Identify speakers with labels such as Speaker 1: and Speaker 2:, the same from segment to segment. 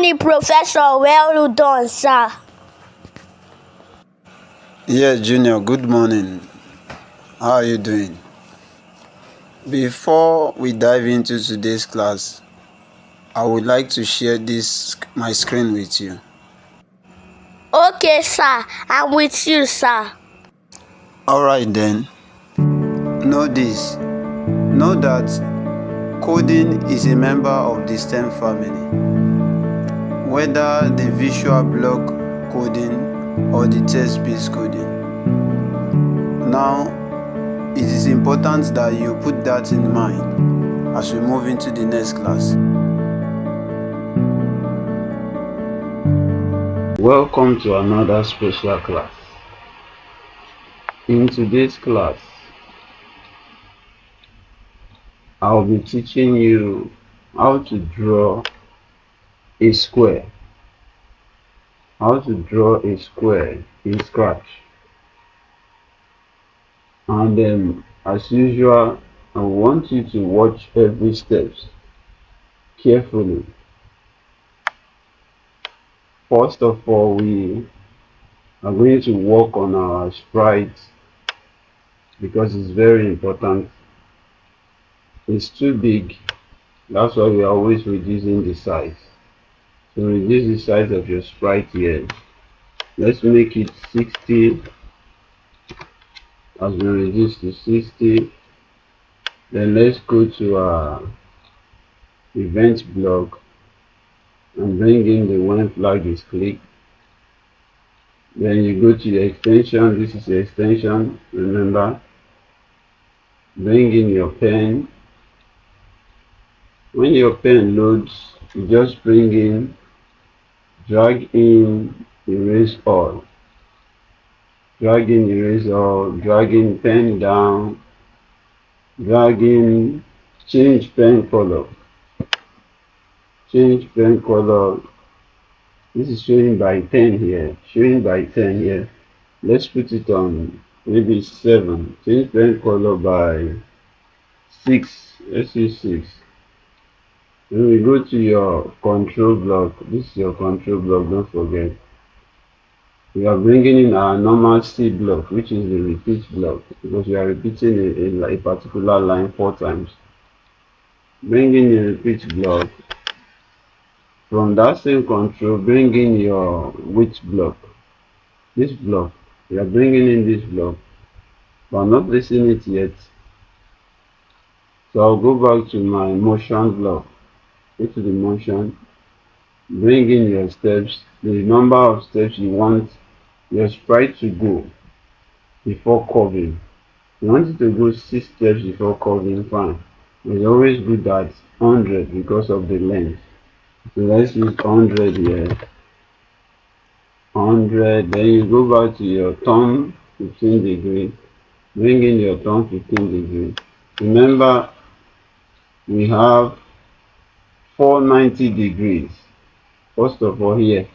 Speaker 1: morning, Professor. Well done, sir.
Speaker 2: Yes, Junior, good morning. How are you doing? Before we dive into today's class, I would like to share my screen with you.
Speaker 1: Okay, sir. I'm with you, sir.
Speaker 2: Alright then. Know this. Know that coding is a member of the STEM family. Whether the visual block coding or the text-based coding. Now, it is important that you put that in mind as we move into the next class.
Speaker 3: Welcome to another special class. In today's class, I'll be teaching you how to draw a square. How to draw a square in Scratch. And then, as usual, I want you to watch every step carefully. First of all, we are going to work on our sprite because it's very important. It's too big, that's why we are always reducing the size. So reduce the size of your sprite here. Let's make it 60. Has been reduced to 60. Then let's go to our event block and bring in the when flag is clicked. Then you go to the extension. This is the extension, remember. Bring in your pen. When your pen loads, you just bring in, drag in, erase all. Drag in, erase all, drag in pen down, drag in, change pen color. Change pen color. This is showing by 10 here. Showing by 10 here. Let's put it on maybe 7. Change pen color by 6. Let's use 6. When we go to your control block, this is your control block, don't forget. We are bringing in our normal C block, which is the repeat block, because we are repeating a particular line 4 times. Bring in the repeat block. From that same control, bring in your width block. This block, we are bringing in this block, but I'm not placing it yet. So I'll go back to my motion block. Go to the motion, bring in your steps, the number of steps you want your sprite to go before curving. You want it to go 6 steps before curving, fine. It's always good at 100 because of the length. So let's use 100 here. 100, then you go back to your turn 15 degrees, bring in your turn 15 degrees. Remember, we have 490 degrees. First of all, here,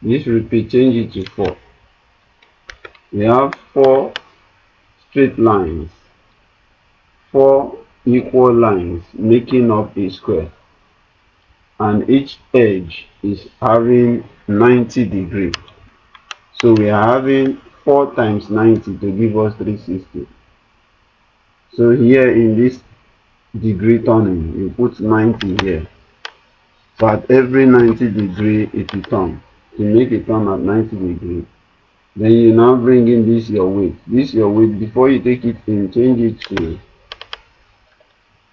Speaker 3: this repeat, change it to 4. We have 4 straight lines, 4 equal lines making up a square, and each edge is having 90 degrees. So we are having 4 times 90 to give us 360. So here in this degree turning, you put 90 here. So at every 90 degree it will turn. To make a turn at 90 degree, then you now bring in this your weight. This your weight, before you take it in, change it to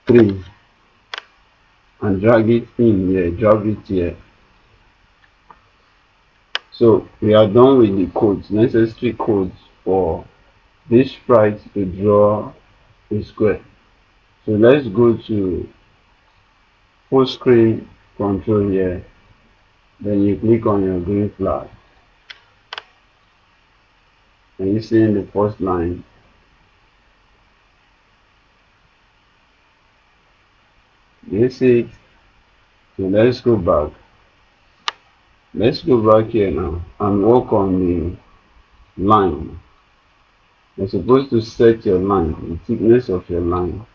Speaker 3: 3 and drag it in here, drag it here. So we are done with the codes, necessary codes for this sprite to draw a square. So let's go to full screen control here. Then you click on your green flag. And you see in the first line. You see it? So let's go back. Let's go back here now and work on the line. You're supposed to set your line, the thickness of your line.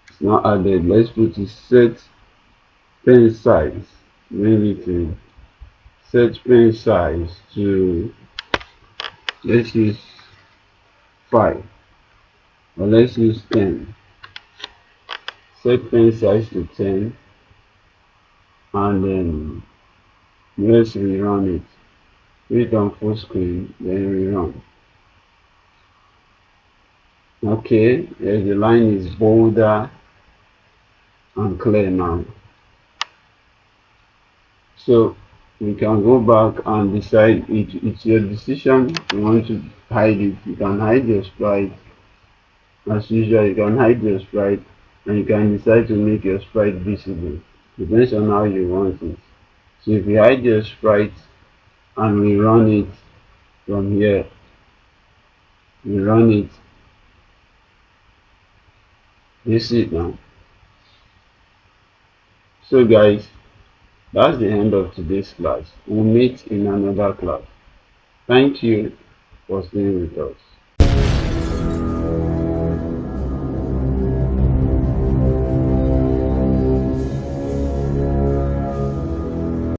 Speaker 3: It's not added. Let's put it set pen size. bring it in. Set pen size to, let's use 5, or let's use 10. Set pen size to 10, and then let's rerun it. Read on full screen, then rerun. Okay, the line is bolder and clear now. So you can go back and decide. It's your decision. You want to hide it, you can hide your sprite. As usual, you can hide your sprite, and you can decide to make your sprite visible. Depends on how you want it. So if you hide your sprite and we run it from here, we run it, you see it now. So guys, that's the end of today's class. We'll meet in another class. Thank you for staying with us.